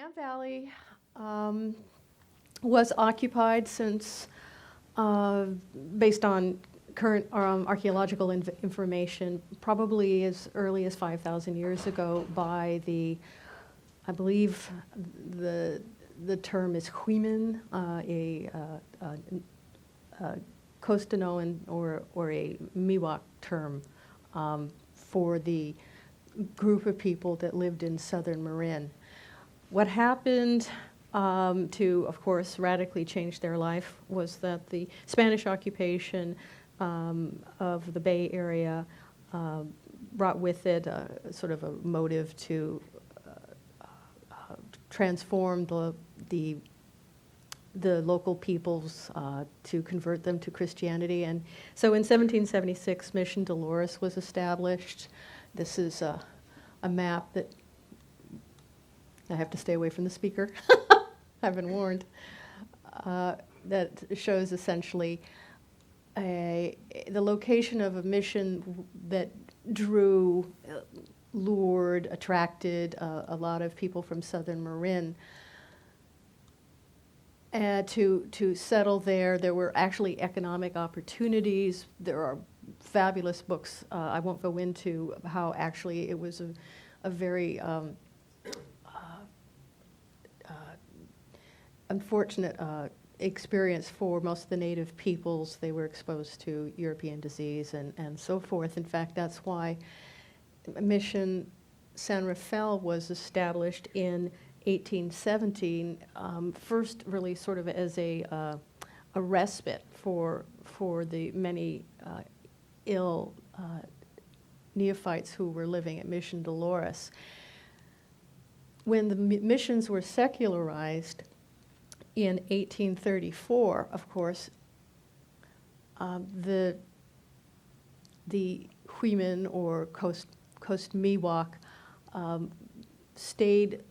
Tam Valley was occupied since, based on current archaeological information, probably as early as 5,000 years ago by I believe the term is Huimin, a Costanoan or a Miwok term for the group of people that lived in southern Marin. What happened to, of course, radically change their life was that the Spanish occupation of the Bay Area brought with it sort of a motive to transform the local peoples to convert them to Christianity. And so in 1776, Mission Dolores was established. This is a map that I have to stay away from the speaker. I've been warned. That shows essentially the location of a mission that drew, lured, attracted a lot of people from southern Marin to settle there. There were actually economic opportunities. There are fabulous books. I won't go into how actually it was a very unfortunate experience for most of the native peoples. They were exposed to European disease and so forth. In fact, that's why Mission San Rafael was established in 1817, first really sort of as a respite for the many ill neophytes who were living at Mission Dolores. When the missions were secularized in 1834, of course, the Huimin or Coast Miwok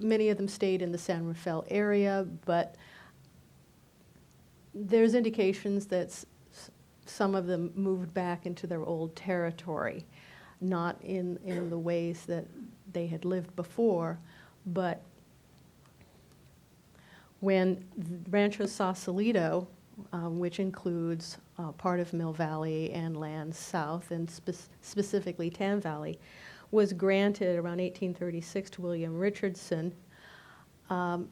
many of them stayed in the San Rafael area, but there's indications that some of them moved back into their old territory, not in the ways that they had lived before, but when Rancho Sausalito, which includes part of Mill Valley and lands south, and specifically Tam Valley, was granted around 1836 to William Richardson. Oh,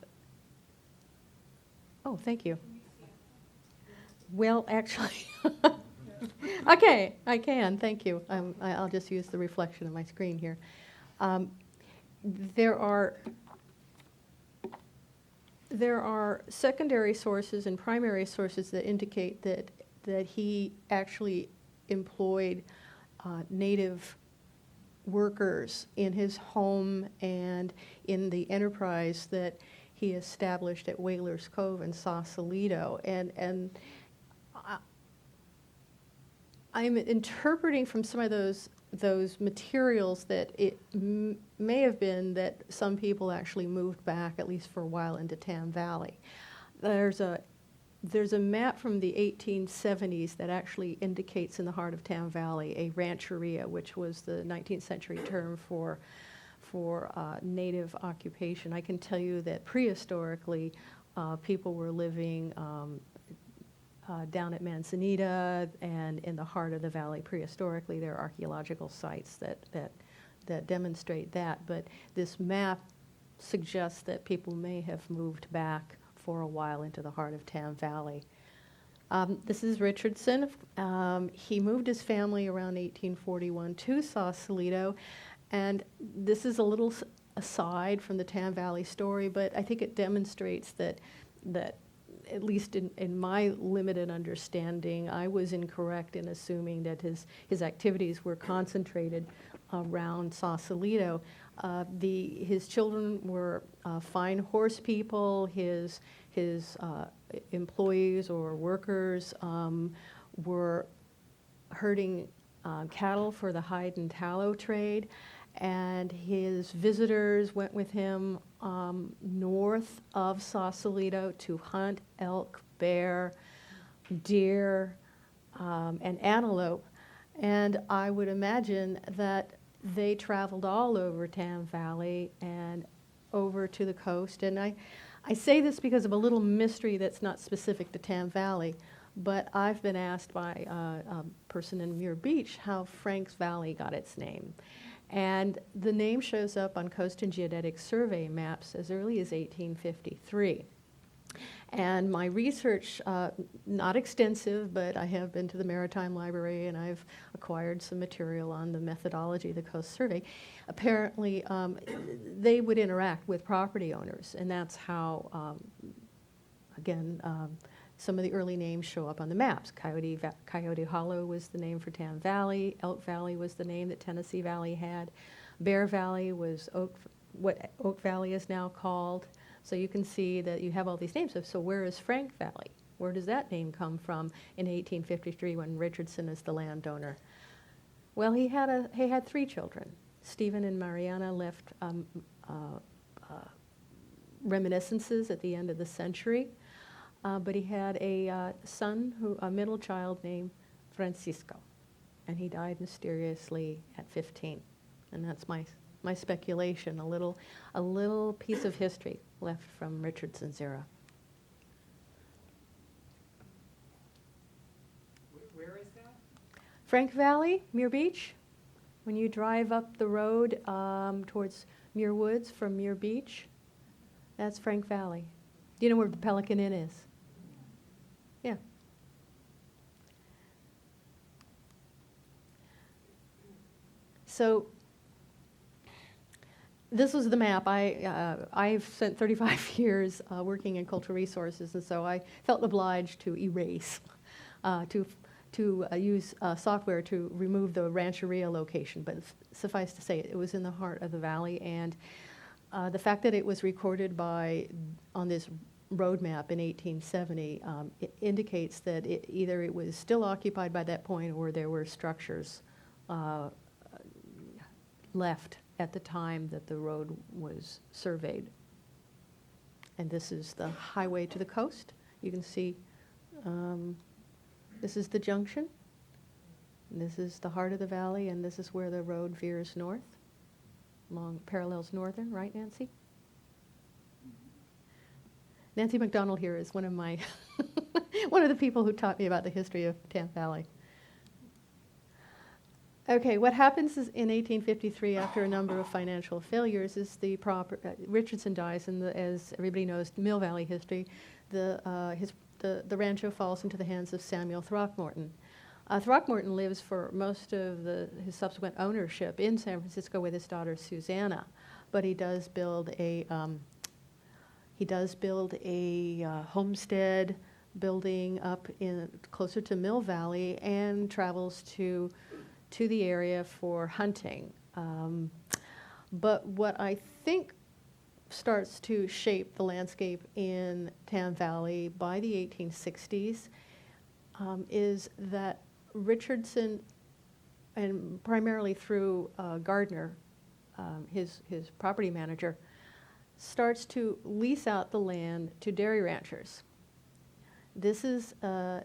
thank you. Well, actually, okay, I can, thank you. I'll just use the reflection of my screen here. There are secondary sources and primary sources that indicate that he actually employed native workers in his home and in the enterprise that he established at Whalers Cove in Sausalito. And I'm interpreting from some of those materials that it may have been that some people actually moved back, at least for a while, into Tam Valley. There's a map from the 1870s that actually indicates in the heart of Tam Valley a rancheria, which was the 19th century term for native occupation. I can tell you that prehistorically, people were living down at Manzanita and in the heart of the valley. Prehistorically, there are archaeological sites that demonstrate that, but this map suggests that people may have moved back for a while into the heart of Tam Valley. This is Richardson. He moved his family around 1841 to Sausalito, and this is a little aside from the Tam Valley story, but I think it demonstrates that at least in my limited understanding, I was incorrect in assuming that his activities were concentrated around Sausalito. His children were fine horse people. His employees or workers were herding cattle for the hide and tallow trade, and his visitors went with him north of Sausalito to hunt elk, bear, deer, and antelope. And I would imagine that they traveled all over Tam Valley and over to the coast. And I say this because of a little mystery that's not specific to Tam Valley, but I've been asked by a person in Muir Beach how Franks Valley got its name. And the name shows up on Coast and Geodetic Survey maps as early as 1853. And my research, not extensive, but I have been to the Maritime Library and I've acquired some material on the methodology of the Coast Survey. Apparently, they would interact with property owners, and that's how, again, some of the early names show up on the maps. Coyote Hollow was the name for Tam Valley. Elk Valley was the name that Tennessee Valley had. Bear Valley was what Oak Valley is now called. So you can see that you have all these names. So where is Frank Valley? Where does that name come from in 1853 when Richardson is the landowner? Well, he had 3 children. Stephen and Mariana left reminiscences at the end of the century. But he had a son, a middle child named Francisco, and he died mysteriously at 15. And that's my speculation, a little piece of history left from Richardson's era. Where is that? Frank Valley, Muir Beach. When you drive up the road towards Muir Woods from Muir Beach, that's Frank Valley. Do you know where the Pelican Inn is? Yeah. So this was the map. I've spent 35 years working in cultural resources, and so I felt obliged to erase, to use software to remove the Rancheria location. But suffice to say, it was in the heart of the valley, and the fact that it was recorded on this road map in 1870 it indicates that either it was still occupied by that point or there were structures left at the time that the road was surveyed. And this is the highway to the coast. You can see this is the junction. And this is the heart of the valley, and this is where the road veers north, parallels northern, right, Nancy? Nancy McDonald here is one of my one of the people who taught me about the history of Tam Valley. Okay, what happens is in 1853, after a number of financial failures, is Richardson dies, and as everybody knows, Mill Valley history, the rancho falls into the hands of Samuel Throckmorton. Throckmorton lives for most of his subsequent ownership in San Francisco with his daughter Susanna, but he does build a homestead building up closer to Mill Valley and travels to the area for hunting. But what I think starts to shape the landscape in Tam Valley by the 1860s is that Richardson, and primarily through Gardner, his property manager, starts to lease out the land to dairy ranchers. This is an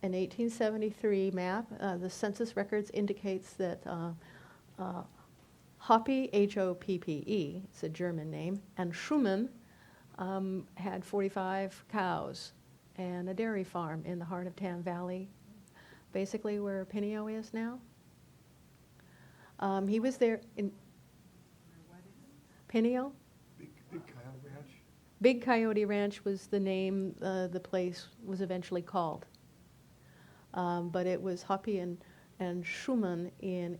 1873 map. The census records indicates that Hoppe, H-O-P-P-E, it's a German name, and Schumann had 45 cows and a dairy farm in the heart of Tam Valley, basically where Pineo is now. He was there in Pineo. Big Coyote Ranch? Big Coyote Ranch was the name the place was eventually called. But it was Hoppe and Schumann and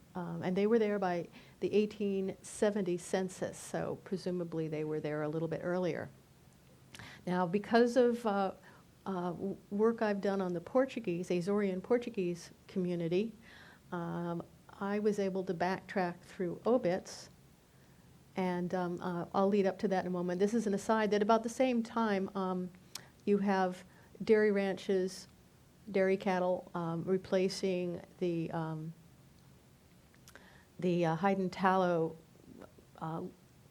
they were there by the 1870 census, so presumably they were there a little bit earlier. Now, because of work I've done on the Azorean Portuguese community, I was able to backtrack through obits, and I'll lead up to that in a moment. This is an aside that about the same time you have dairy ranches, dairy cattle replacing the hide and tallow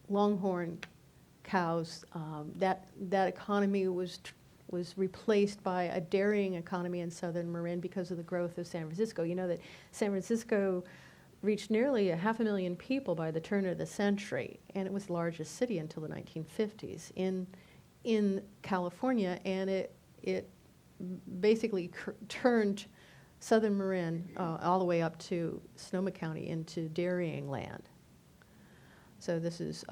longhorn cows. That economy was replaced by a dairying economy in southern Marin because of the growth of San Francisco. You know that San Francisco reached nearly 500,000 people by the turn of the century, and it was the largest city until the 1950s in California, and it basically turned southern Marin all the way up to Sonoma County into dairying land. So this is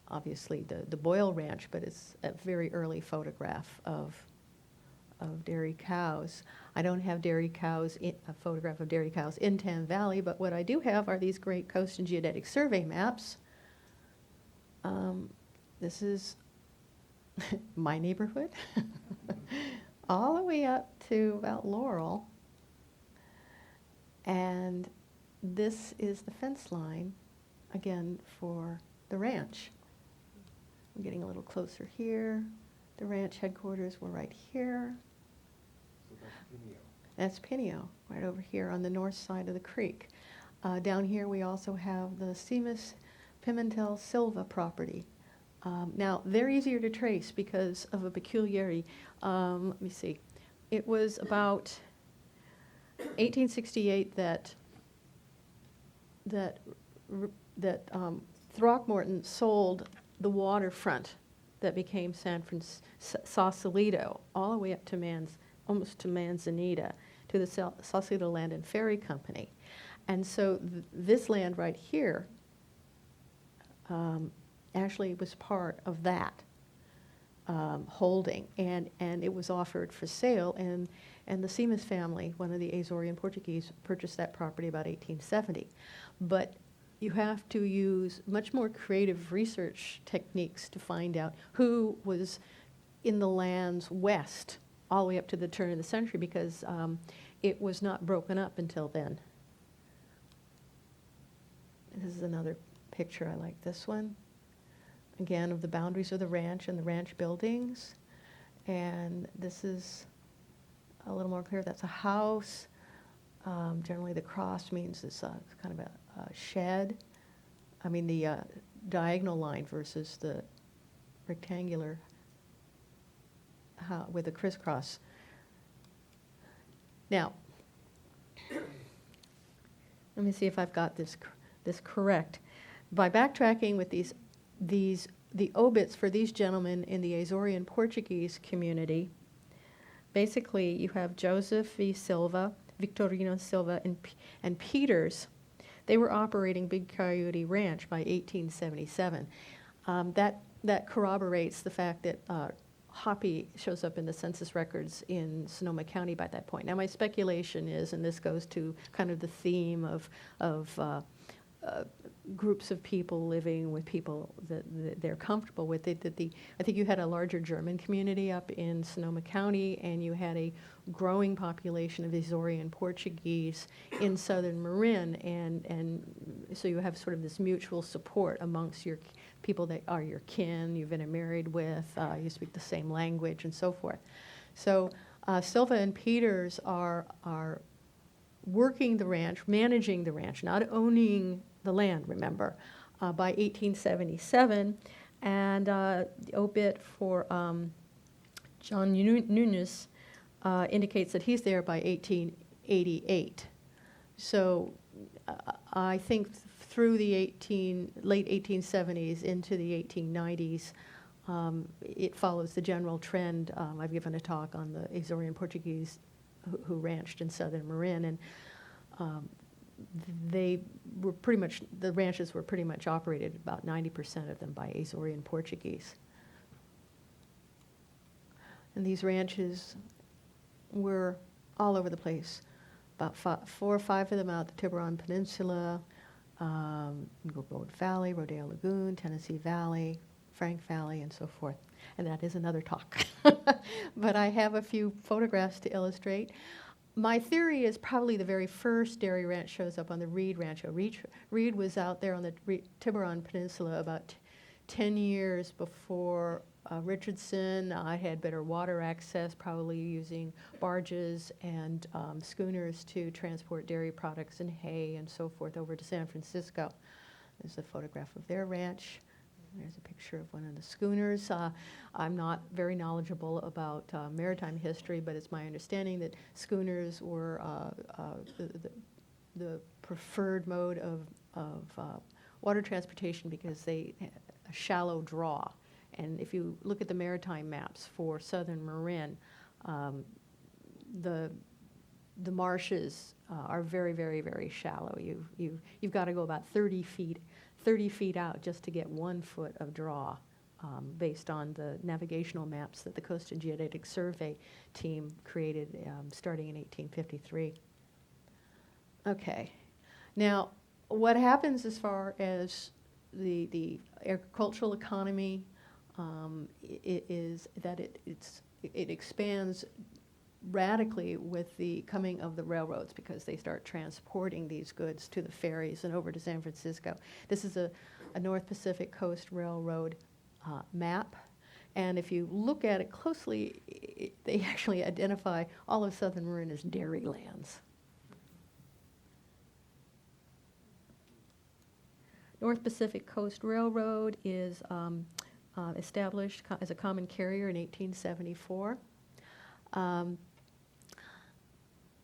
obviously the Boyle Ranch, but it's a very early photograph of dairy cows. I don't have a photograph of dairy cows in Tam Valley, but what I do have are these great Coast and Geodetic Survey maps. This is my neighborhood, all the way up to about Laurel. And this is the fence line, again, for the ranch. I'm getting a little closer here. The ranch headquarters were right here. So that's Pineo. That's Pineo, right over here on the north side of the creek. Down here we also have the Seamus Pimentel Silva property. Now, they're easier to trace because of a peculiarity. Let me see. It was about 1868 that Throckmorton sold the waterfront that became Sausalito, all the way up to almost to Manzanita, to the Sausalito Land and Ferry Company. And so this land right here actually was part of that holding, and it was offered for sale, and the Seamus family, one of the Azorian Portuguese, purchased that property about 1870. But you have to use much more creative research techniques to find out who was in the lands west all the way up to the turn of the century, because it was not broken up until then. This is another picture. I like this one. Again, of the boundaries of the ranch and the ranch buildings. And this is a little more clear. That's a house. Generally, the cross means it's kind of a shed. I mean, the diagonal line versus the rectangular with a crisscross. Now, let me see if I've got this correct. By backtracking with the obits for these gentlemen in the Azorian Portuguese community, basically you have Joseph V. Silva, Victorino Silva, and Peters. They were operating Big Coyote Ranch by 1877. That corroborates the fact that Hoppy shows up in the census records in Sonoma County by that point. Now, my speculation is, and this goes to kind of the theme of groups of people living with people that they're comfortable with. I think you had a larger German community up in Sonoma County, and you had a growing population of Azorian Portuguese in southern Marin, and so you have sort of this mutual support amongst your people that are your kin, you've been married with, you speak the same language, and so forth. So Silva and Peters are working the ranch, managing the ranch, not owning the land, remember, by 1877. And the obit for John Nunes indicates that he's there by 1888. So I think through the late 1870s into the 1890s, it follows the general trend. I've given a talk on the Azorian Portuguese who ranched in southern Marin, and they were the ranches were pretty much operated, about 90% of them, by Azorian Portuguese. And these ranches were all over the place. About 4 or 5 of them out the Tiburon Peninsula, Road Valley, Rodeo Lagoon, Tennessee Valley, Frank Valley, and so forth. And that is another talk. But I have a few photographs to illustrate. My theory is probably the very first dairy ranch shows up on the Reed Rancho. Reed was out there on the Tiburon Peninsula about 10 years before Richardson. I had better water access, probably using barges and schooners to transport dairy products and hay and so forth over to San Francisco. There's a photograph of their ranch. There's a picture of one of the schooners. I'm not very knowledgeable about maritime history, but it's my understanding that schooners were the preferred mode of water transportation because they a shallow draw. And if you look at the maritime maps for southern Marin, the marshes are very, very, very shallow. You've got to go about 30 feet out just to get 1 foot of draw, based on the navigational maps that the Coast and Geodetic Survey team created starting in 1853. Okay, now what happens as far as the agricultural economy is that it expands radically with the coming of the railroads, because they start transporting these goods to the ferries and over to San Francisco. This is a North Pacific Coast Railroad map, and if you look at it closely, they actually identify all of southern Marin as dairy lands. North Pacific Coast Railroad is established as a common carrier in 1874.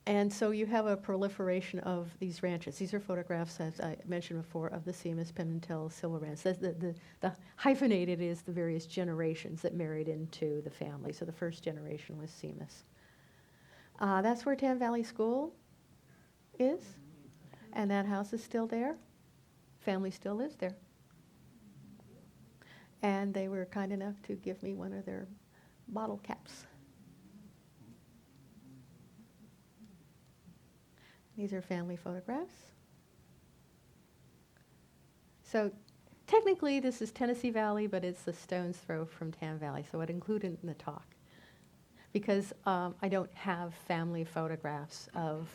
And so you have a proliferation of these ranches. These are photographs, as I mentioned before, of the Simas, Pimentel, Silva Ranch. The hyphenated is the various generations that married into the family. So the first generation was Simas. That's where Tam Valley School is, and that house is still there. Family still lives there. And they were kind enough to give me one of their bottle caps. These are family photographs. So technically this is Tennessee Valley, but it's a stone's throw from Tam Valley, so I'd include it in the talk. Because I don't have family photographs of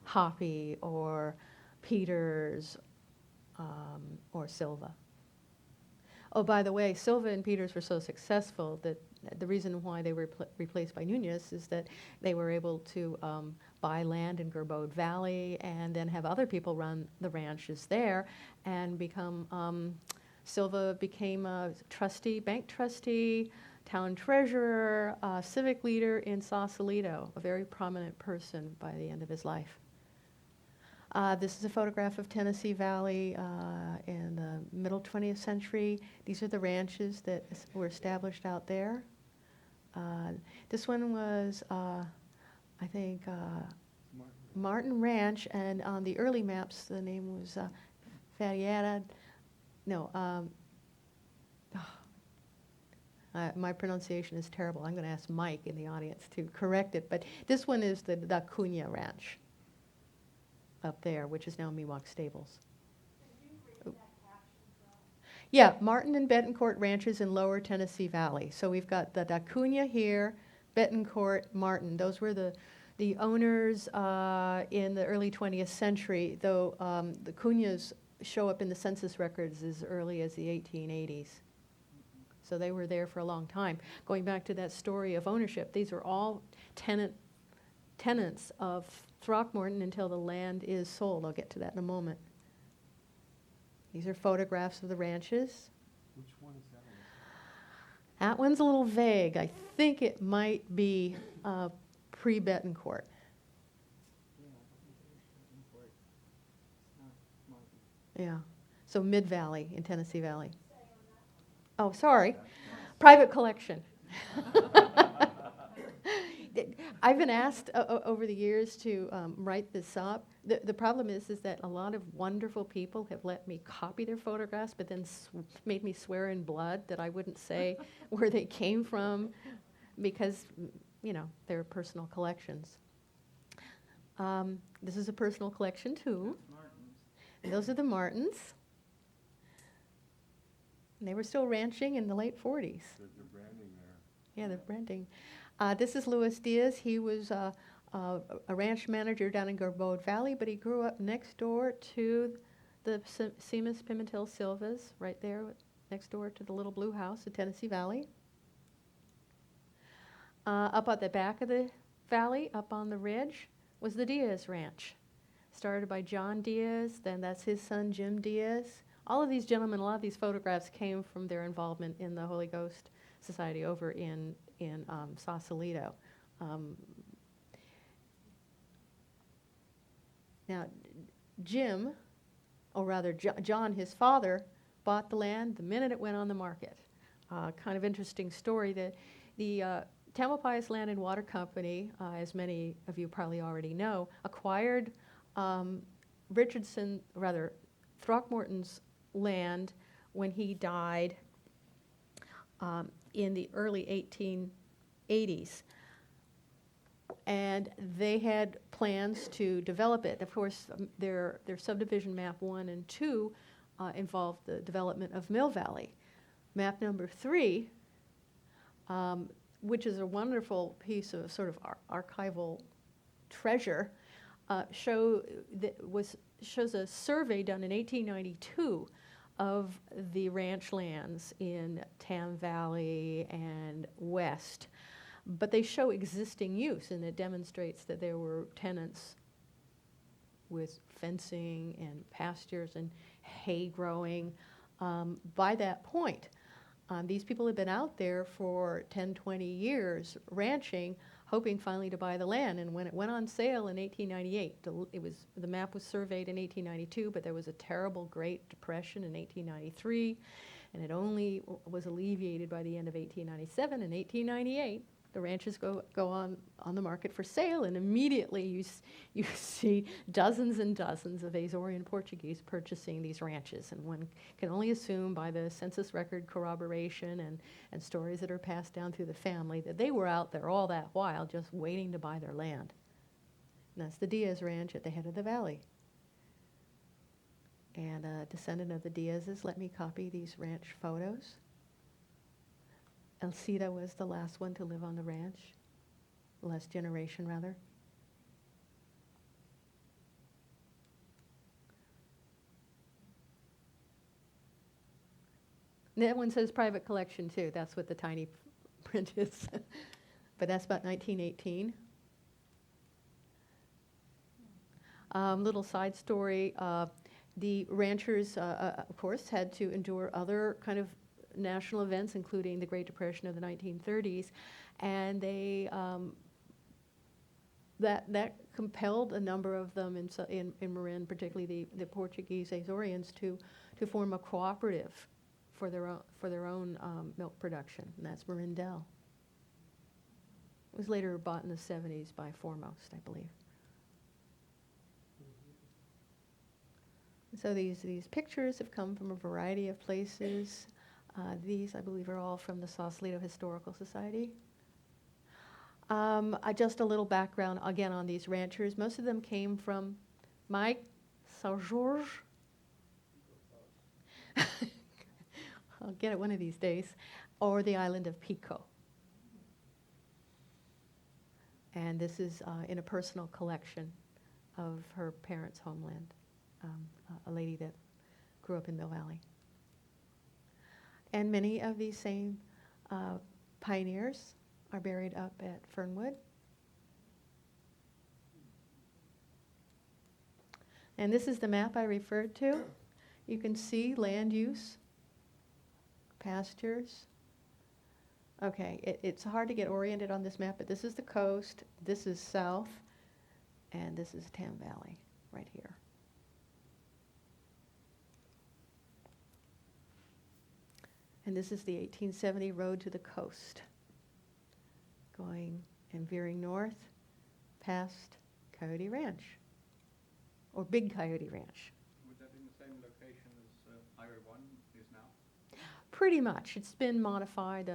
Hoppy or Peters or Silva. Oh, by the way, Silva and Peters were so successful that the reason why they were replaced by Nunez is that they were able to buy land in Gerbaud Valley and then have other people run the ranches there and become, Silva became a trustee, bank trustee, town treasurer, civic leader in Sausalito, a very prominent person by the end of his life. This is a photograph of Tennessee Valley in the middle 20th century. These are the ranches that were established out there. This one was, I think, Martin Ranch, and on the early maps the name was Ferriera. No, my pronunciation is terrible. I'm going to ask Mike in the audience to correct it. But this one is the Da Cunha Ranch up there, which is now Miwok Stables. Yeah, Martin and Betancourt ranches in lower Tennessee Valley. So we've got the Da Cunha here, Betancourt, Martin. Those were the owners in the early 20th century, though the Cunhas show up in the census records as early as the 1880s. So they were there for a long time. Going back to that story of ownership, these are all tenants of Throckmorton until the land is sold. I'll get to that in a moment. These are photographs of the ranches. Which one is that one? That one's a little vague. I think it might be pre-Betancourt. Yeah, so Mid-Valley in Tennessee Valley. Oh, sorry. Private collection. I've been asked over the years to write this up. The problem is that a lot of wonderful people have let me copy their photographs, but then made me swear in blood that I wouldn't say where they came from, because, you know, they're personal collections. This is a personal collection too. And those are the Martins. And they were still ranching in the late 40s. There's the branding there. Yeah, the branding. This is Luis Diaz. He was a ranch manager down in Gerbaud Valley, but he grew up next door to the Simas Pimentel Silvas, right there, next door to the little blue house in Tennessee Valley. Up at the back of the valley, up on the ridge, was the Diaz Ranch. Started by John Diaz, then that's his son Jim Diaz. All of these gentlemen, a lot of these photographs came from their involvement in the Holy Ghost Society over in Sausalito. Now, Jim, or rather John, his father, bought the land the minute it went on the market. Kind of interesting story that the Tamalpais Land and Water Company, as many of you probably already know, acquired Throckmorton's land when he died in the early 1880s. And they had plans to develop it. Of course, their subdivision map 1 and 2 involved the development of Mill Valley. Map number 3, which is a wonderful piece of sort of archival treasure, shows a survey done in 1892 of the ranch lands in Tam Valley and west. But they show existing use, and it demonstrates that there were tenants with fencing and pastures and hay growing by that point. These people had been out there for 10, 20 years ranching, hoping finally to buy the land. And when it went on sale in 1898, the map was surveyed in 1892, but there was a terrible Great Depression in 1893, and it only was alleviated by the end of 1897. In 1898, the ranches go on the market for sale, and immediately you see dozens and dozens of Azorean Portuguese purchasing these ranches. And one can only assume by the census record corroboration and stories that are passed down through the family that they were out there all that while just waiting to buy their land. And that's the Diaz Ranch at the head of the valley. And a descendant of the Diazes let me copy these ranch photos. Elcida was the last one to live on the ranch, last generation rather. And that one says private collection too. That's what the tiny print is. But that's about 1918. Little side story. The ranchers, of course, had to endure other kind of national events, including the Great Depression of the 1930s, and they that compelled a number of them in Marin, particularly the Portuguese Azoreans, to form a cooperative for their own milk production, and that's Marindel. It was later bought in the 70s by Foremost, I believe. So these pictures have come from a variety of places. These, I believe, are all from the Sausalito Historical Society. Just a little background, again, on these ranchers. Most of them came from Mike, São Jorge. I'll get it one of these days. Or the island of Pico. And this is in a personal collection of her parents' homeland, a lady that grew up in Mill Valley. And many of these same pioneers are buried up at Fernwood. And this is the map I referred to. You can see land use, pastures. Okay, it's hard to get oriented on this map, but this is the coast, this is south, and this is Tam Valley right here. And this is the 1870 road to the coast, going and veering north past Coyote Ranch, or Big Coyote Ranch. Would that be in the same location as Highway 1 is now? Pretty much. It's been modified.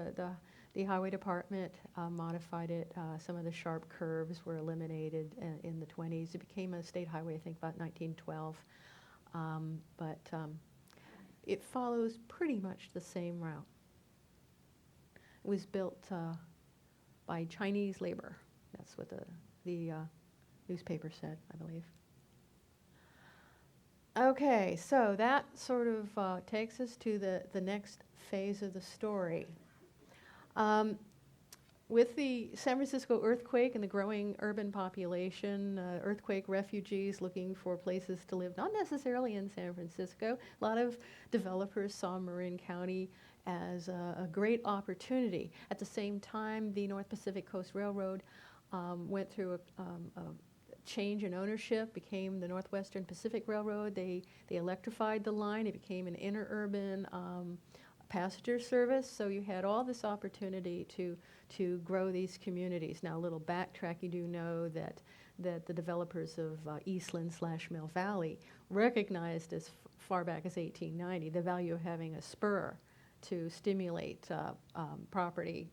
The highway department modified it. Some of the sharp curves were eliminated in the 20s. It became a state highway, I think, about 1912. But it follows pretty much the same route. It was built by Chinese labor. That's what the newspaper said, I believe. Okay, so that sort of takes us to the next phase of the story. With the San Francisco earthquake and the growing urban population, earthquake refugees looking for places to live, not necessarily in San Francisco, a lot of developers saw Marin County as a great opportunity. At the same time, the North Pacific Coast Railroad went through change in ownership, became the Northwestern Pacific Railroad. They electrified the line. It became an interurban passenger service. So you had all this opportunity to grow these communities. Now, a little backtrack, you do know that the developers of Eastland/Mill Valley recognized as far back as 1890 the value of having a spur to stimulate property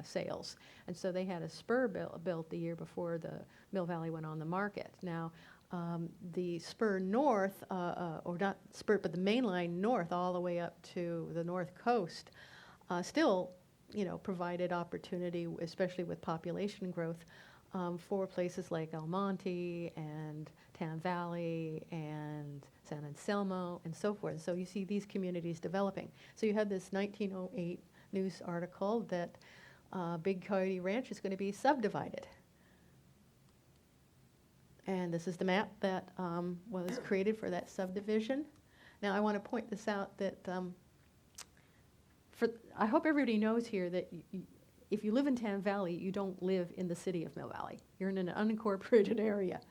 sales. And so they had a spur built the year before the Mill Valley went on the market. Now, the spur north, or not spur, but the main line north all the way up to the north coast, still, provided opportunity, especially with population growth, for places like El Monte and Tam Valley and San Anselmo and so forth. So you see these communities developing. So you had this 1908 news article that Big Coyote Ranch is going to be subdivided. And this is the map that was created for that subdivision. Now, I want to point this out that I hope everybody knows here that if you live in Tam Valley, you don't live in the city of Mill Valley. You're in an unincorporated area.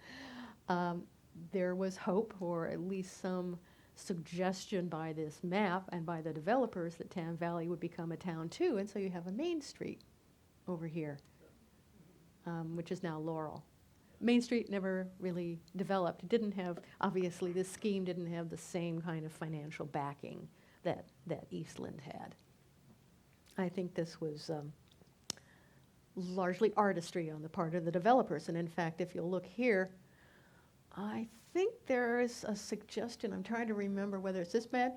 There was hope, or at least some suggestion by this map and by the developers, that Tam Valley would become a town too, and so you have a Main Street over here, which is now Laurel. Main Street never really developed. It didn't have, obviously, this scheme didn't have the same kind of financial backing that Eastland had. I think this was largely artistry on the part of the developers, and in fact, if you'll look here, I think there is a suggestion, I'm trying to remember whether it's this bad.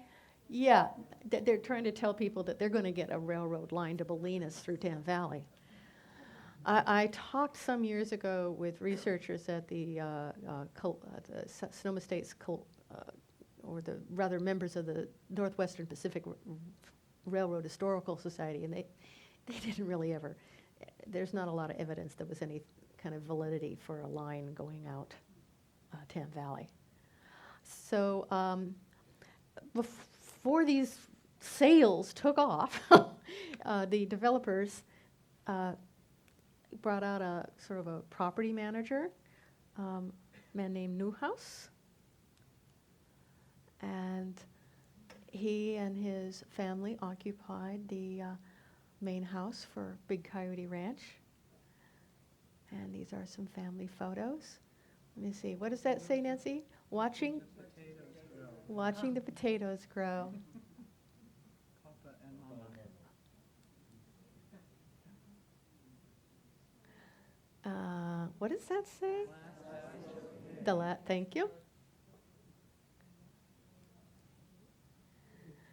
Yeah, they're trying to tell people that they're going to get a railroad line to Bolinas through Tam Valley. I talked some years ago with researchers at the Sonoma State's, or the rather members of the Northwestern Pacific Railroad Historical Society, and they didn't really ever, there's not a lot of evidence there was any kind of validity for a line going out Tam Valley. So before these sales took off, the developers brought out a sort of a property manager, a man named Newhouse, and he and his family occupied the main house for Big Coyote Ranch. And these are some family photos. Let me see, what does that say, Nancy? Watching the potatoes grow. Papa and Mama. What does that say? Thank you.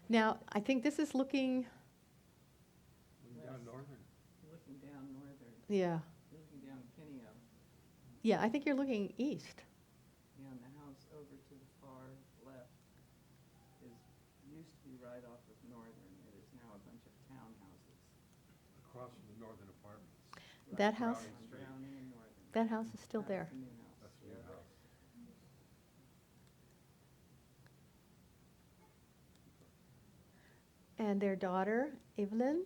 Now, I think this is looking, Down northern. Looking down northern, yeah, looking down Kineo, I think you're looking east. and the house over to the far left used to be right off of Northern. It is now a bunch of townhouses. Across from the northern apartments. That house, On Browning and Northern. that house is still there. That's the new house. That's the new house. And their daughter, Evelyn,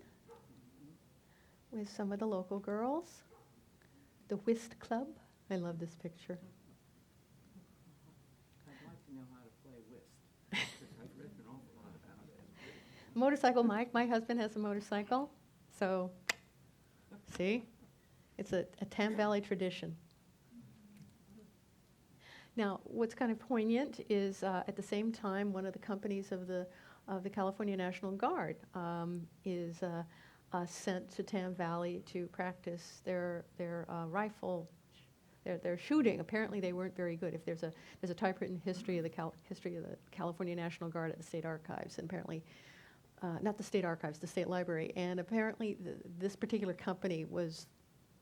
with some of the local girls. The Whist Club. I love this picture. I'd like to know how to play whist, because I've read an awful lot about it. Motorcycle Mike, my husband has a motorcycle. So, see? It's a Tam Valley tradition. Now, what's kind of poignant is at the same time, one of the companies of the California National Guard is sent to Tam Valley to practice their rifle, their shooting. Apparently, they weren't very good. If there's a typewritten history of the California National Guard at the State Archives, and apparently, not the State Archives, the State Library, and apparently this particular company was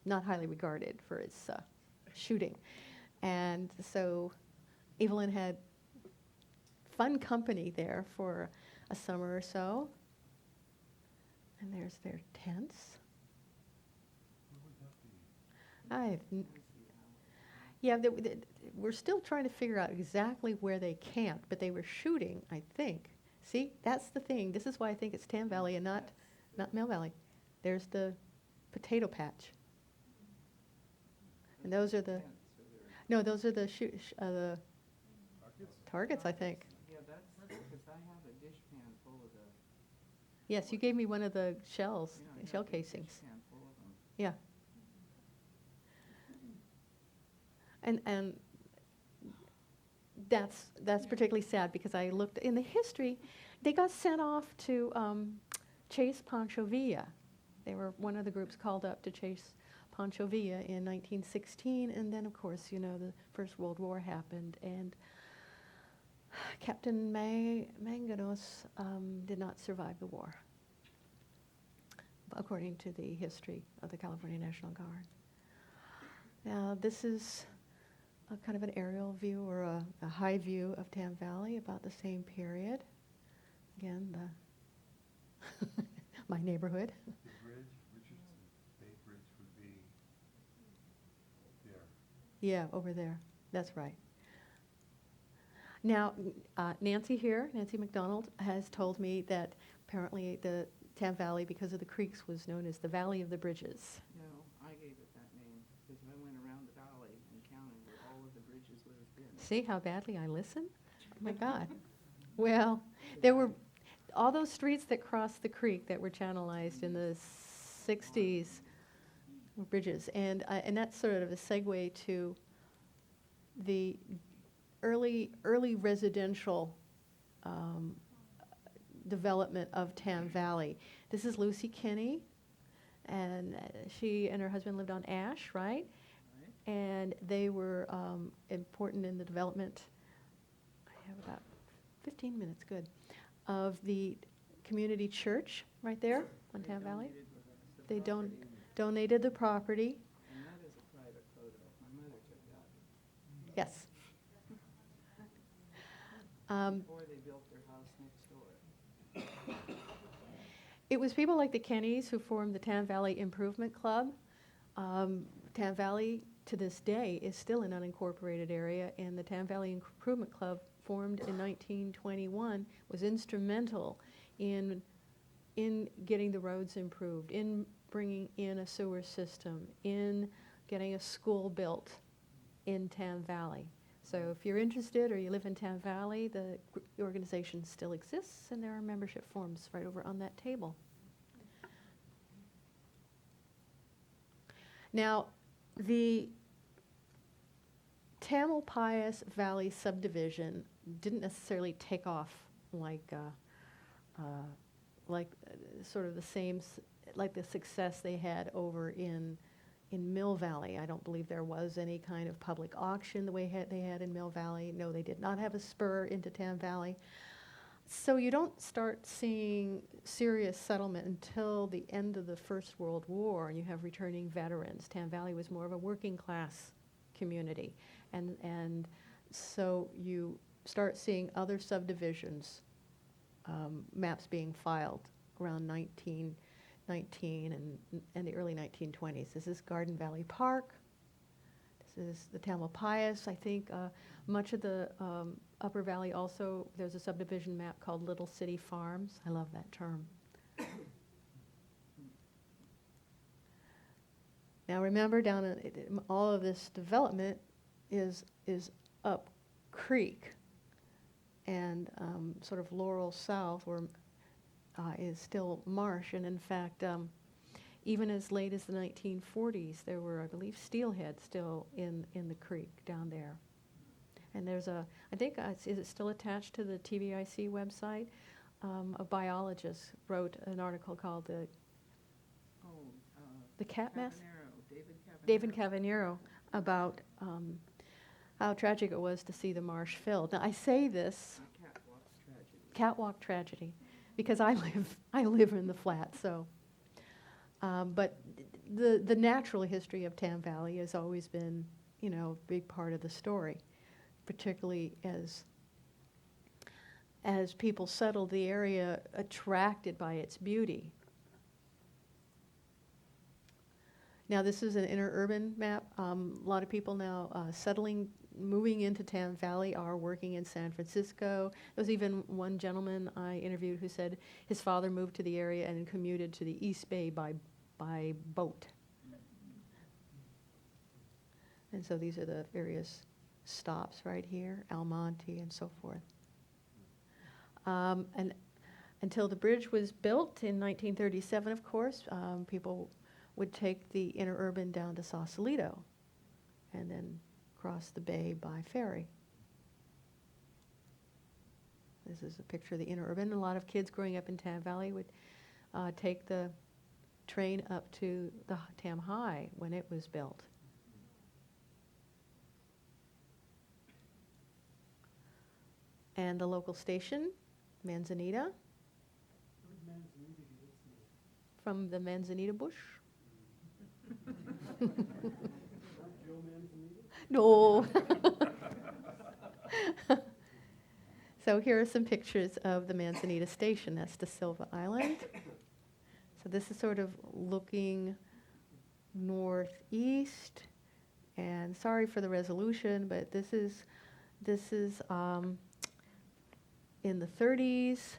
not highly regarded for its shooting. And so Evelyn had fun company there for a summer or so. And there's their tents. Where would that be? Yeah, we're still trying to figure out exactly where they camped, but they were shooting, I think. See, that's the thing. This is why I think it's Tam Valley and not Mill Valley. There's the potato patch. And those are the... No, those are the the Targets? targets, I think. Yeah, that's, because I have a dish pan full of the, Yes, you gave me one of the shells, you know, I got shell a big dish casings. pan full of them. Yeah. And that's particularly sad because I looked in the history. They got sent off to chase Pancho Villa. They were one of the groups called up to chase Pancho Villa in 1916, and then of course the First World War happened, and Captain Manganos did not survive the war, according to the history of the California National Guard. Now this is a kind of an aerial view or a high view of Tam Valley about the same period. Again, my neighborhood. The bridge, Richardson Bay Bridge would be there. Yeah, over there. That's right. Now, Nancy McDonald, has told me that apparently the Tam Valley, because of the creeks, was known as the Valley of the Bridges. No, I gave it that name because I went around the valley and counted where all of the bridges would have been. See how badly I listen? Oh my God. Well, there were all those streets that crossed the creek that were channelized in the 60s were bridges. And that's sort of a segue to the early residential development of Tam Valley. This is Lucy Kinney, and she and her husband lived on Ash, right? Right? And they were important in the development. I have about 15 minutes, good, of the community church right there on Tam Valley. They They donated donated the property. and that is a private photo. My mother took that Yes. before they built their house next door. It was people like the Kennys who formed the Tam Valley Improvement Club. Tam Valley, to this day, is still an unincorporated area, and the Tam Valley Improvement Club, formed in 1921, was instrumental in getting the roads improved, in bringing in a sewer system, in getting a school built in Tam Valley. So if you're interested or you live in Tam Valley, the organization still exists, and there are membership forms right over on that table. Now, the Tamalpais Valley subdivision didn't necessarily take off like sort of the same, like the success they had over in Mill Valley. I don't believe there was any kind of public auction the way they had in Mill Valley. No, they did not have a spur into Tam Valley. So you don't start seeing serious settlement until the end of the First World War, and you have returning veterans. Tam Valley was more of a working class community, and so you start seeing other subdivisions, maps being filed around 1919 and the early 1920s. This is Garden Valley Park. This is the Tamalpais. I think much of the Upper Valley also, there's a subdivision map called Little City Farms. I love that term. Now remember, down in all of this development is up creek, and sort of Laurel South, where is still marsh, and in fact, even as late as the 1940s, there were, I believe, steelhead still in the creek down there. And there's I think, is it still attached to the TVIC website? A biologist wrote an article called the Cat Mess? David Cavanero, about how tragic it was to see the marsh filled. Now, I say this, catwalk tragedy, because I live in the flat, so. But the natural history of Tam Valley has always been, a big part of the story, particularly as people settled the area, attracted by its beauty. Now, this is an interurban map. A lot of people now moving into Tam Valley are working in San Francisco. There was even one gentleman I interviewed who said his father moved to the area and commuted to the East Bay by boat. And so these are the various stops right here, Almonte and so forth. And until the bridge was built in 1937, of course, people would take the interurban down to Sausalito and then cross the bay by ferry. This is a picture of the interurban. A lot of kids growing up in Tam Valley would take the train up to the Tam High when it was built. And the local station, Manzanita, from the Manzanita bush. No. So here are some pictures of the Manzanita station. That's De Silva Island. So this is sort of looking northeast. And sorry for the resolution, but this is in the 30s,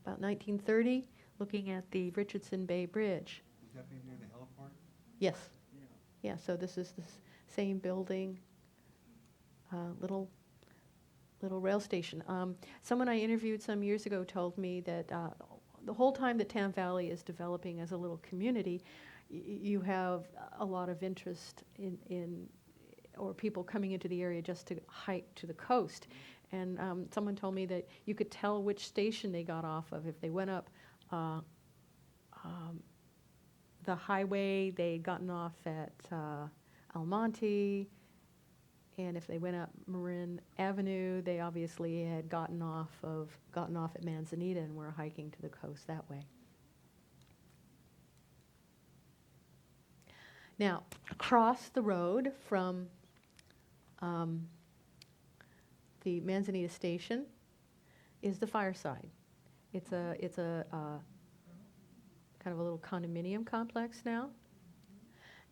about 1930, looking at the Richardson Bay Bridge. Would that be near the heliport? Yes. Yeah. Yeah, so this is the same building, little rail station. Someone I interviewed some years ago told me that the whole time that Tam Valley is developing as a little community, you have a lot of interest in or people coming into the area just to hike to the coast. And someone told me that you could tell which station they got off of. If they went up the highway, they'd gotten off at Almonte, and if they went up Marin Avenue, they obviously had gotten off at Manzanita and were hiking to the coast that way. Now, across the road from the Manzanita station is the Fireside. It's a kind of a little condominium complex now.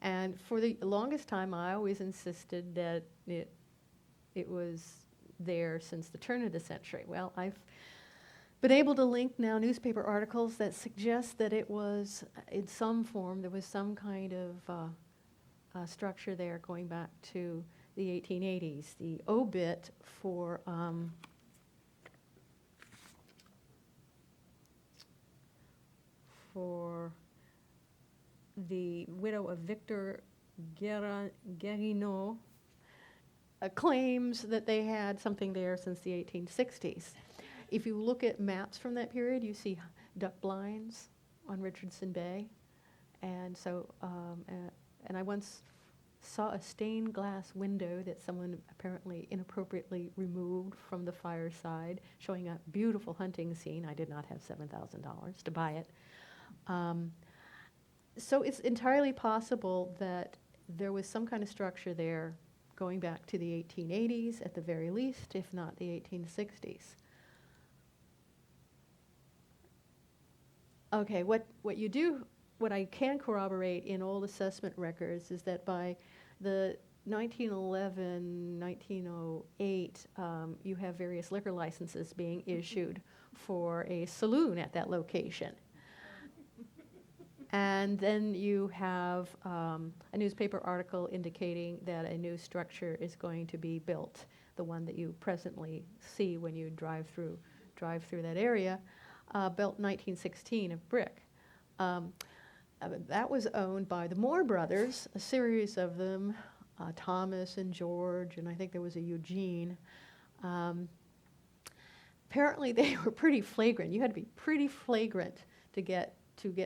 And for the longest time, I always insisted that it was there since the turn of the century. Well, I've been able to link now newspaper articles that suggest that it was, in some form, there was some kind of structure there going back to the 1880s. The obit for the widow of Victor Guérineau claims that they had something there since the 1860s. If you look at maps from that period, you see duck blinds on Richardson Bay. And so, and I once saw a stained glass window that someone apparently inappropriately removed from the Fireside, showing a beautiful hunting scene. I did not have $7,000 to buy it. So it's entirely possible that there was some kind of structure there going back to the 1880s at the very least, if not the 1860s. Okay, what I can corroborate in old assessment records is that by the 1911, 1908, you have various liquor licenses being issued for a saloon at that location. And then you have a newspaper article indicating that a new structure is going to be built, the one that you presently see when you drive through that area, built in 1916 of brick. That was owned by the Moore brothers, a series of them, Thomas and George, and I think there was a Eugene. Apparently they were pretty flagrant. You had to be pretty flagrant to get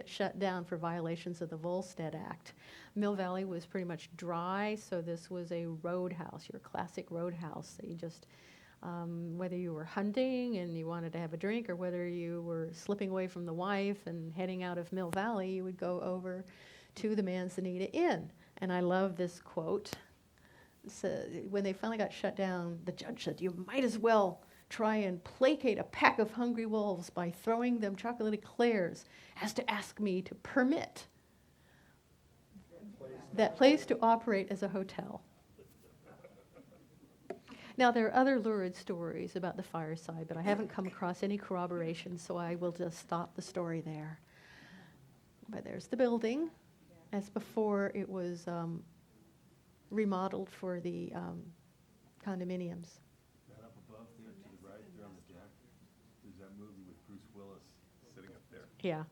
shut down for violations of the Volstead Act. Mill Valley was pretty much dry, so this was a roadhouse, your classic roadhouse that you just, whether you were hunting and you wanted to have a drink or whether you were slipping away from the wife and heading out of Mill Valley, you would go over to the Manzanita Inn. And I love this quote. So when they finally got shut down, the judge said, "You might as well try and placate a pack of hungry wolves by throwing them chocolate eclairs as to ask me to permit that place to operate as a hotel." Now, there are other lurid stories about the Fireside, but I haven't come across any corroboration, so I will just stop the story there. But there's the building. As before, it was remodeled for the condominiums. That up above there to the right, there on the deck, there's that movie with Bruce Willis sitting up there. Yeah.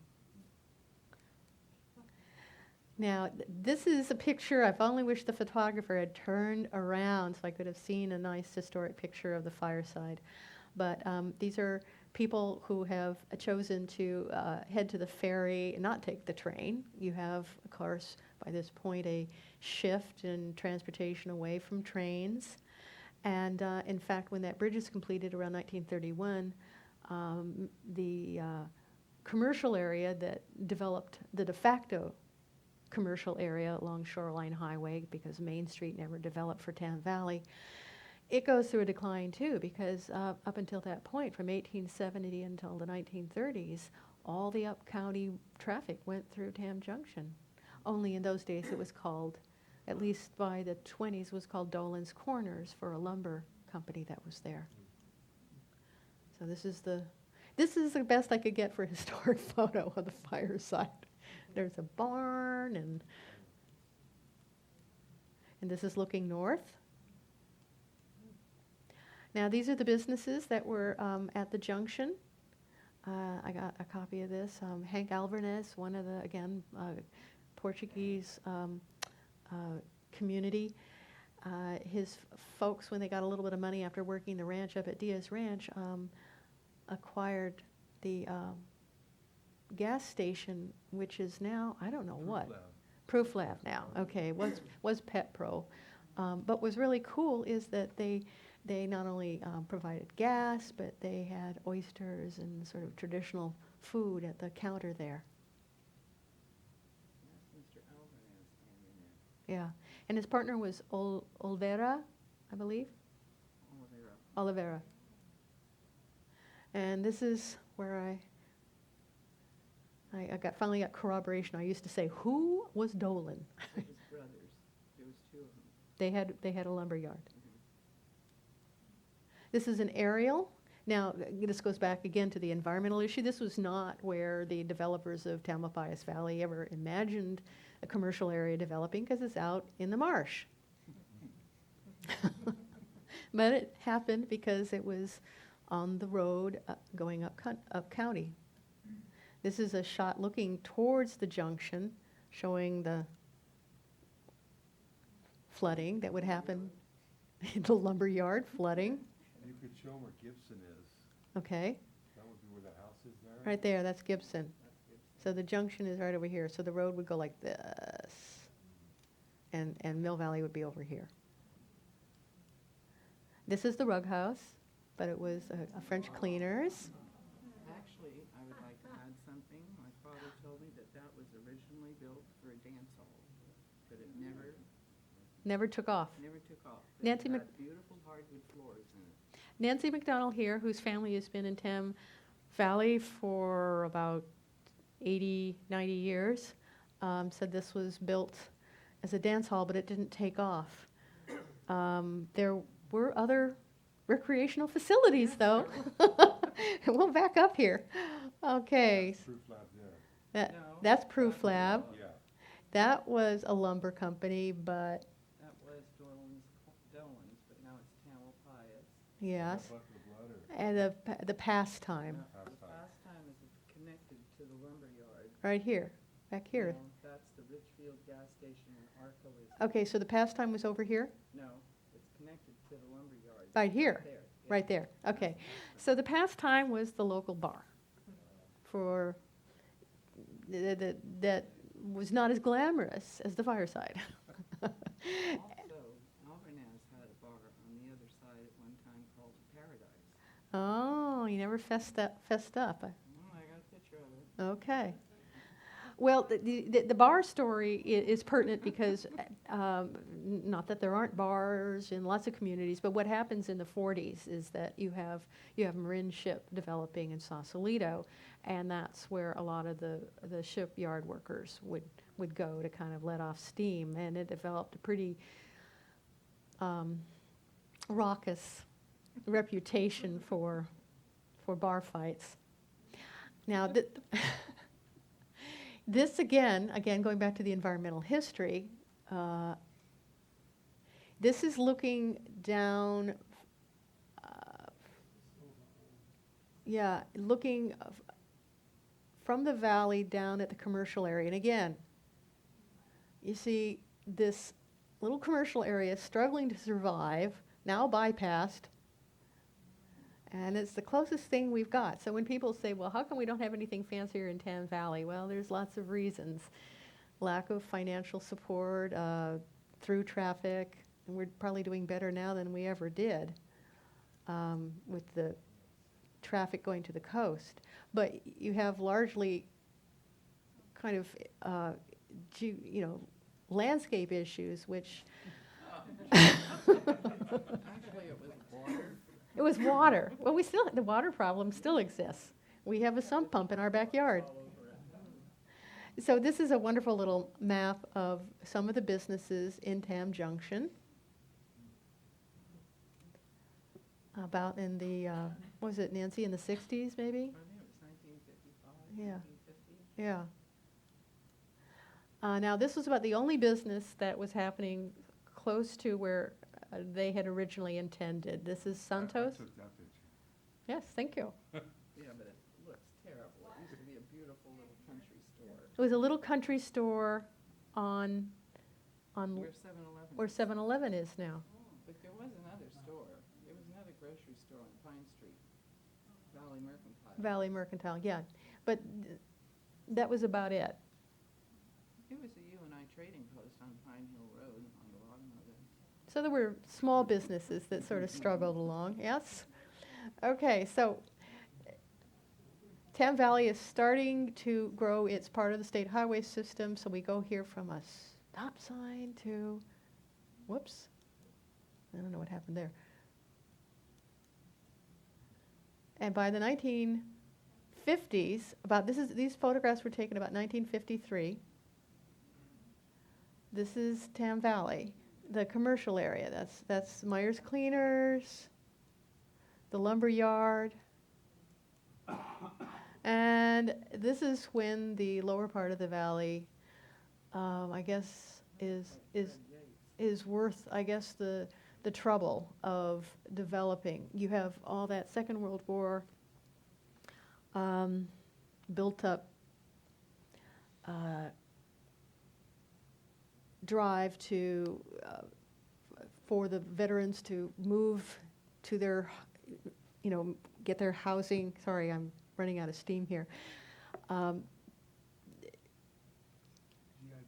Now, this is a picture, I've only wished the photographer had turned around so I could have seen a nice historic picture of the fireside. But these are people who have chosen to head to the ferry and not take the train. You have, of course, by this point, a shift in transportation away from trains. And in fact, when that bridge is completed around 1931, the commercial area that developed the de facto commercial area along Shoreline Highway, because Main Street never developed for Tam Valley, it goes through a decline too, because up until that point, from 1870 until the 1930s, all the up-county traffic went through Tam Junction. Only in those days it was called, at least by the 20s, was called Dolan's Corners for a lumber company that was there. So this is the best I could get for a historic photo of the fireside. There's a barn, and this is looking north. Now these are the businesses that were at the junction. I got a copy of this. Hank Alvarez, one of the, again, Portuguese community. His folks, when they got a little bit of money after working the ranch up at Diaz Ranch, acquired the gas station, which is now, I don't know what. Proof Lab now, okay, was Pet Pro. But what's really cool is that they not only provided gas, but they had oysters and sort of traditional food at the counter there. That's Mr. Alvarez standing there. Yeah, and his partner was Olvera, I believe? Oliveira. And this is where I finally got corroboration. I used to say, who was Dolan? His brothers. There was two of them. They had a lumber yard. This is an aerial. Now, this goes back again to the environmental issue. This was not where the developers of Tamalpais Valley ever imagined a commercial area developing, because it's out in the marsh. But it happened because it was on the road going up county. This is a shot looking towards the junction, showing the flooding that would happen in the lumber yard, flooding. You could show them where Gibson is. Okay, That would be where the house is there. right there, that's Gibson. That's Gibson. So the junction is right over here, so the road would go like this, and Mill Valley would be over here. This is the rug house, but it was a French cleaners. Actually, I would like to add something. My father told me that was originally built for a dance hall, but it Never took off. never took off. But Nancy it Mc- had beautiful hardwood floors in it. Nancy McDonald here, whose family has been in Tam Valley for about 80, 90 years, said this was built as a dance hall, but it didn't take off. There were other recreational facilities, though. We'll back up here. Okay, Proof Lab there. No, that's Proof Lab. Yeah. That was a lumber company, but That was Dolan's, but now it's Tamalpais. yes. Bucket of blood or And the pastime, The Pastime. pastime is connected to the lumber yard. right here, back here. No, that's the Richfield gas station and Arco is. Okay, so the pastime was over here? No, it's connected to the lumber yard. Right here, There, yeah. right there. Okay. So the pastime was the local bar for, that was not as glamorous as the fireside. Also, Alvarez had a bar on the other side at one time called Paradise. Oh, you never fessed up. Oh, I got a picture of it. Okay. Well, the bar story is pertinent because, not that there aren't bars in lots of communities, but what happens in the 40s is that you have Marin ship developing in Sausalito, and that's where a lot of the shipyard workers would go to kind of let off steam, and it developed a pretty raucous reputation for bar fights. Now, this again, going back to the environmental history, This is looking down, looking from the valley down at the commercial area. And again, you see this little commercial area struggling to survive, now bypassed, and it's the closest thing we've got. So when people say, well, how come we don't have anything fancier in Tam Valley? Well, there's lots of reasons. Lack of financial support, through traffic, and we're probably doing better now than we ever did with the traffic going to the coast. But you have largely kind of, landscape issues, which Actually, it was water. it was water. Well, the water problem still exists. We have a sump pump in our backyard. So this is a wonderful little map of some of the businesses in Tam Junction. About in the, what was it, Nancy, in the 60s maybe? I think it was 1955, Yeah. 1950. Yeah. Now, this was about the only business that was happening close to where they had originally intended. This is I Santos. took that picture. Yes, thank you. Yeah, but it looks terrible. It used to be a beautiful little country store. It was a little country store on Where 7-Eleven. where 7-Eleven is now. But there was another store. There was another grocery store on Pine Street, Valley Mercantile. Valley Mercantile, yeah. But that was about it. It was a U&I trading post on Pine Hill Road on the bottom of it. So there were small businesses that sort of struggled along, yes? Okay, so Tam Valley is starting to grow. It's part of the state highway system, so we go here from a stop sign to, whoops, I don't know what happened there. And by the 1950s, these photographs were taken about 1953. This is Tam Valley, the commercial area. That's Myers Cleaners, the lumber yard. And this is when the lower part of the valley, I guess, is worth, I guess, the trouble of developing. You have all that Second World War built up drive to for the veterans to move to their, get their housing. Sorry, I'm running out of steam here. GI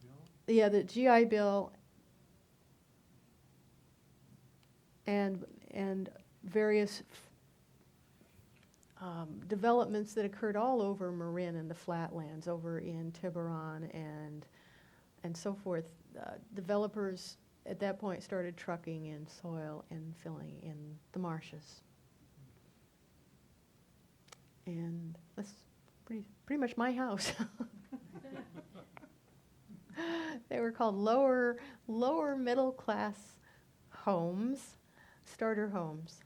Bill? Yeah, the GI Bill and various developments that occurred all over Marin and the flatlands, over in Tiburon and so forth. Developers at that point started trucking in soil and filling in the marshes. And that's pretty much my house. They were called lower middle class homes, starter homes.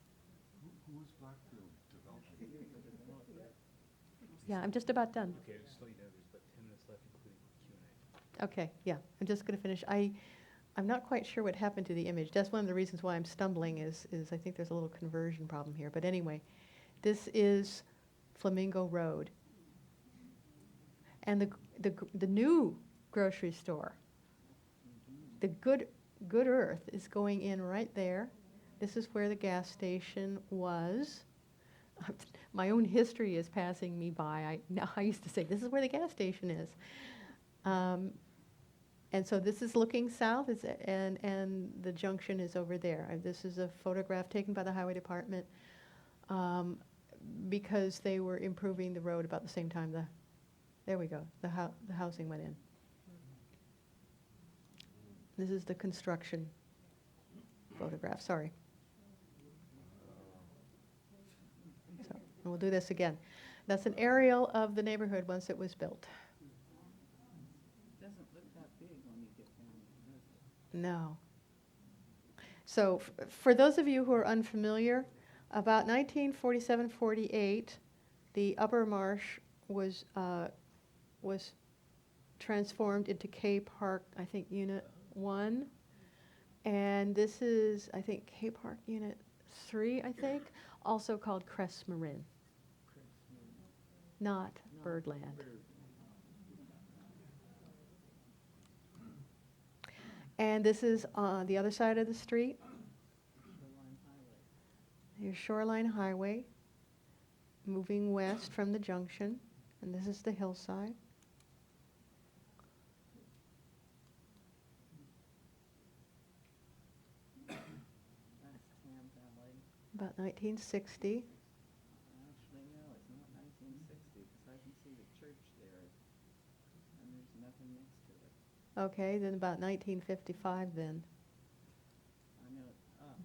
Who was Blackfield developing? Yeah, I'm just about done. Okay, just to let you know, there's about 10 minutes left, including Q&A. Okay, yeah, I'm just going to finish. I'm not quite sure what happened to the image. That's one of the reasons why I'm stumbling is I think there's a little conversion problem here. But anyway, this is Flamingo Road. And the new grocery store, the Good Earth, is going in right there. This is where the gas station was. My own history is passing me by. I used to say, this is where the gas station is. And so this is looking south, and the junction is over there. This is a photograph taken by the highway department because they were improving the road about the same time there we go, the housing went in. This is the construction photograph, sorry. So, and we'll do this again. That's an aerial of the neighborhood once it was built. Doesn't look that big when you get down there, does it? No. So for those of you who are unfamiliar, about 1947-48, the upper marsh was transformed into K Park, I think, Unit 1. And this is, I think, K Park Unit 3, I think, also called Crest Marin, not Birdland. And this is on the other side of the street, Shoreline Highway. your Shoreline Highway, moving west from the junction, and this is the hillside. That's Tam Valley. About 1960. Actually, no, it's not 1960, because I can see the church there, and there's nothing next to it. Okay, then about 1955 then. I know,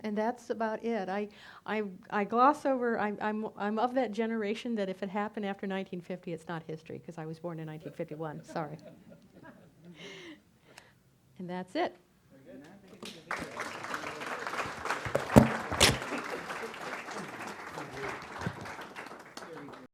And that's about it. I gloss over, I'm of that generation that if it happened after 1950, it's not history, because I was born in 1951, sorry. And that's it.